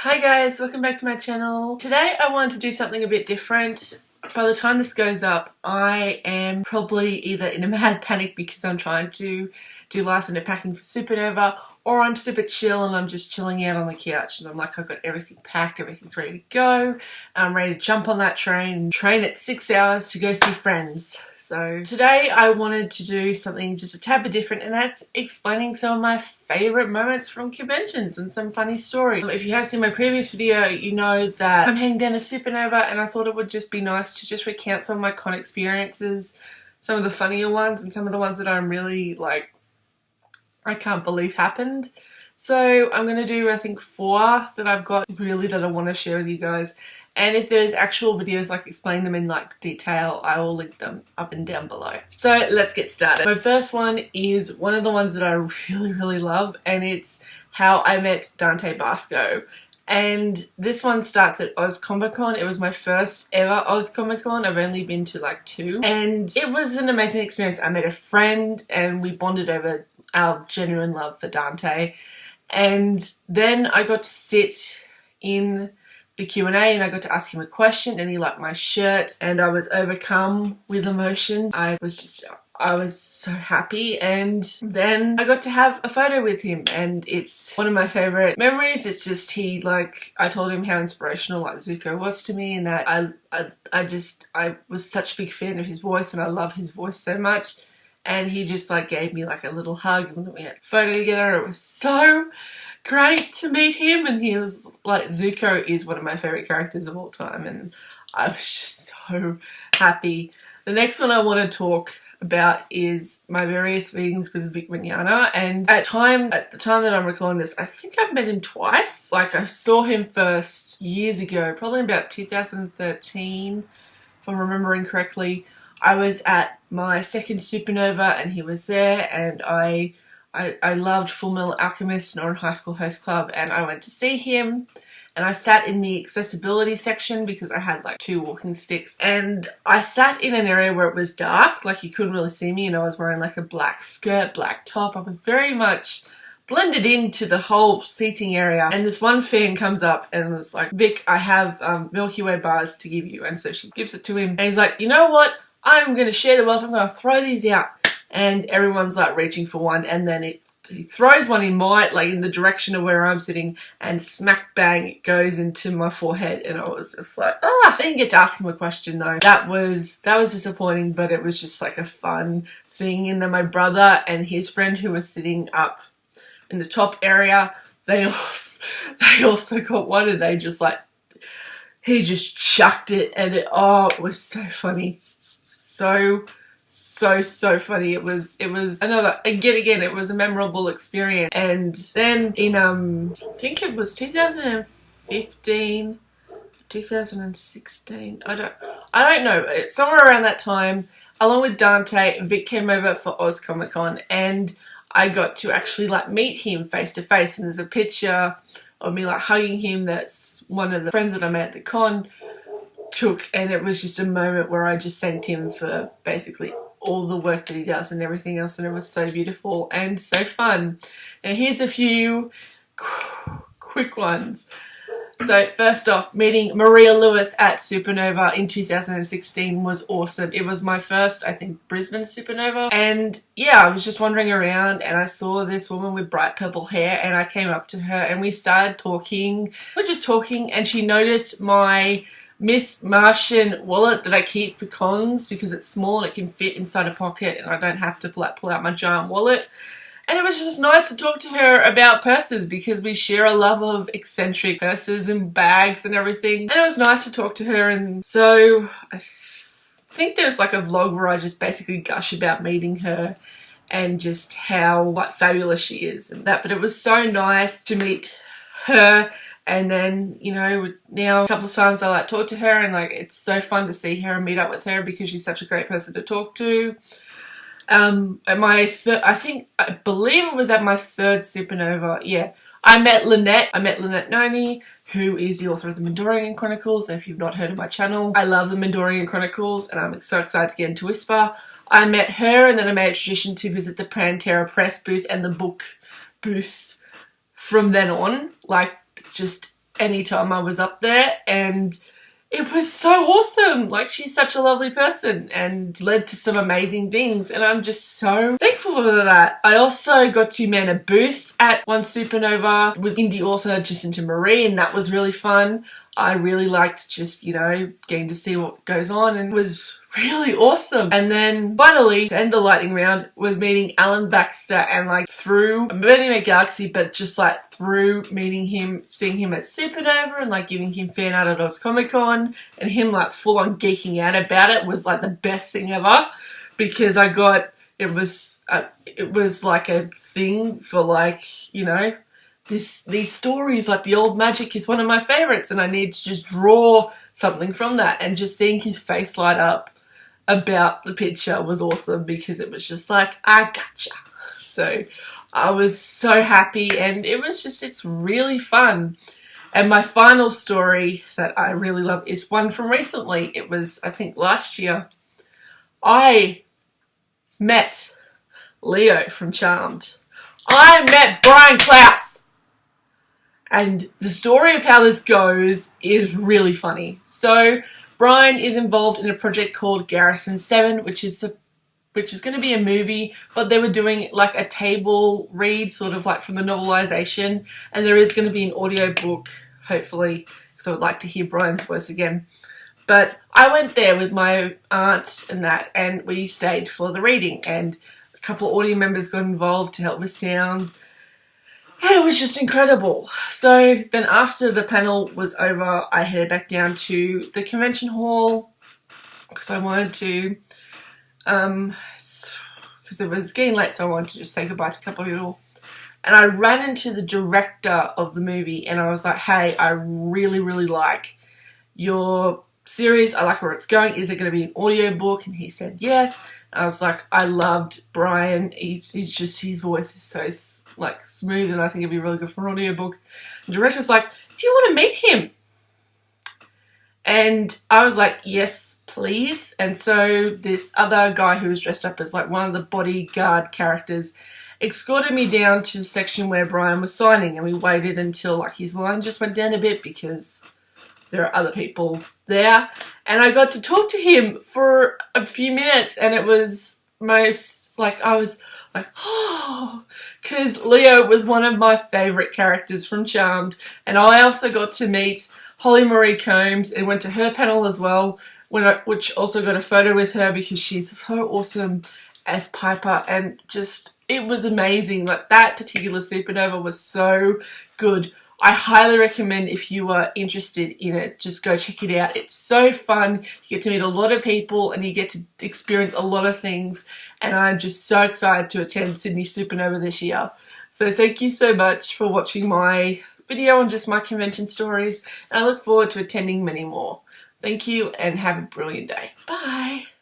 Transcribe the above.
Hi guys, welcome back to my channel. Today I wanted to do something a bit different. By the time this goes up, I am probably either in a mad panic because I'm trying to do last minute packing for Supernova, or I'm super chill and I'm just chilling out on the couch and I'm like, I've got everything packed, everything's ready to go, and I'm ready to jump on that train at 6 hours to go see friends. So today I wanted to do something just a tad bit different, and that's explaining some of my favourite moments from conventions and some funny stories. If you have seen my previous video, you know that I'm heading down to Supernova, and I thought it would just be nice to just recount some of my con experiences, some of the funnier ones and some of the ones that I'm really like, I can't believe happened. So I'm going to do, I think, 4 that I've got really that I want to share with you guys. And if there's actual videos like explain them in like detail, I will link them up and down below. So let's get started. My first one is one of the ones that I really love, and it's how I met Dante Basco. And this one starts at Oz Comic Con. It was my first ever Oz Comic Con. I've only been to like 2. And it was an amazing experience. I met a friend and we bonded over our genuine love for Dante. And then I got to sit in the Q&A and I got to ask him a question, and he liked my shirt and I was overcome with emotion. I was so happy, and then I got to have a photo with him, and it's one of my favorite memories. It's just I told him how inspirational like Zuko was to me, and that I was such a big fan of his voice, and I love his voice so much. And he just like gave me like a little hug, and we had a photo together. It was so great to meet him, and he was like, Zuko is one of my favorite characters of all time, and I was just so happy. The next one I want to talk about is my various meetings with Vic Mignogna, and at the time that I'm recording this, I think I've met him twice. Like, I saw him first years ago, probably about 2013, if I'm remembering correctly. I was at my second Supernova and he was there, and I loved Full Metal Alchemist and Orange High School Host Club, and I went to see him, and I sat in the accessibility section because I had like 2 walking sticks, and I sat in an area where it was dark, like you couldn't really see me, and I was wearing like a black skirt, black top. I was very much blended into the whole seating area, and this one fan comes up and was like, Vic, I have Milky Way bars to give you. And so she gives it to him, and he's like, you know what? I'm going to share the wealth, I'm going to throw these out. And everyone's like reaching for one, and then he throws one in in the direction of where I'm sitting, and smack bang, it goes into my forehead. And I was just like, I didn't get to ask him a question though. That was disappointing, but it was just like a fun thing. And then my brother and his friend who was sitting up in the top area, they also got one, and they just like, he just chucked it, and it was so funny. So funny. It was another, again, it was a memorable experience. And then in I think it was 2015, 2016, I don't know, somewhere around that time, along with Dante, Vic came over for Oz Comic Con, and I got to actually like meet him face to face, and there's a picture of me like hugging him that's one of the friends that I met at the con took, and it was just a moment where I just thanked him for basically all the work that he does and everything else, and it was so beautiful and so fun. Now here's a few quick ones. So first off, meeting Maria Lewis at Supernova in 2016 was awesome. It was my first, I think, Brisbane Supernova, and yeah, I was just wandering around and I saw this woman with bright purple hair, and I came up to her and we started talking. We're just talking, and she noticed my Miss Martian wallet that I keep for cons because it's small and it can fit inside a pocket, and I don't have to pull out my giant wallet. And it was just nice to talk to her about purses because we share a love of eccentric purses and bags and everything. And it was nice to talk to her, and so I think there's like a vlog where I just basically gush about meeting her and just how like fabulous she is and that. But it was so nice to meet her. And then, you know, now a couple of times I like talk to her, and like it's so fun to see her and meet up with her because she's such a great person to talk to. At my I believe it was at my 3rd Supernova. Yeah, I met Lynette Noni, who is the author of the Mandalorian Chronicles. If you've not heard of my channel, I love the Mandalorian Chronicles, and I'm so excited to get into Whisper. I met her, and then I made a tradition to visit the Pantera press booth and the book booth from then on. Like, just anytime I was up there, and it was so awesome. Like, she's such a lovely person and led to some amazing things, and I'm just so thankful for that. I also got to man a booth at one Supernova with indie author Jacinta Marie, and that was really fun. I really liked just, you know, getting to see what goes on, and it was really awesome. And then finally, to end the lightning round, was meeting Alan Baxter, and like through meeting him at Galaxy, but just like through meeting him, seeing him at Supernova and like giving him fan art at Oz Comic Con, and him like full on geeking out about it was like the best thing ever, because I got, it was like a thing for like, you know, these stories, like the old magic is one of my favorites, and I need to just draw something from that, and just seeing his face light up about the picture was awesome, because it was just like, I gotcha. So I was so happy, and it was just, it's really fun. And my final story that I really love is one from recently. It was, I think, last year. I met Leo from Charmed. I met Brian Klaus. And the story of how this goes is really funny. So Brian is involved in a project called Garrison 7, which is going to be a movie, but they were doing like a table read, sort of like from the novelization, and there is going to be an audio book, hopefully, because I would like to hear Brian's voice again. But I went there with my aunt and that, and we stayed for the reading, and a couple of audio members got involved to help with sounds. And it was just incredible. So then after the panel was over, I headed back down to the convention hall because I wanted to, because it was getting late, so I wanted to just say goodbye to a couple of people. And I ran into the director of the movie, and I was like, hey, I really, really like your series. I like where it's going. Is it going to be an audiobook? And he said yes. And I was like, I loved Brian. He's just, his voice is so like smooth, and I think it'd be really good for an audiobook. The director's like, do you want to meet him? And I was like, yes, please. And so this other guy who was dressed up as like one of the bodyguard characters escorted me down to the section where Brian was signing, and we waited until like his line just went down a bit because there are other people there. And I got to talk to him for a few minutes, and it was most, like, I was like, oh, because Leo was one of my favourite characters from Charmed. And I also got to meet Holly Marie Combs and went to her panel as well, which also got a photo with her because she's so awesome as Piper, and just, it was amazing. Like, that particular Supernova was so good. I highly recommend, if you are interested in it, just go check it out. It's so fun. You get to meet a lot of people, and you get to experience a lot of things. And I'm just so excited to attend Sydney Supernova this year. So thank you so much for watching my video on just my convention stories. And I look forward to attending many more. Thank you, and have a brilliant day. Bye.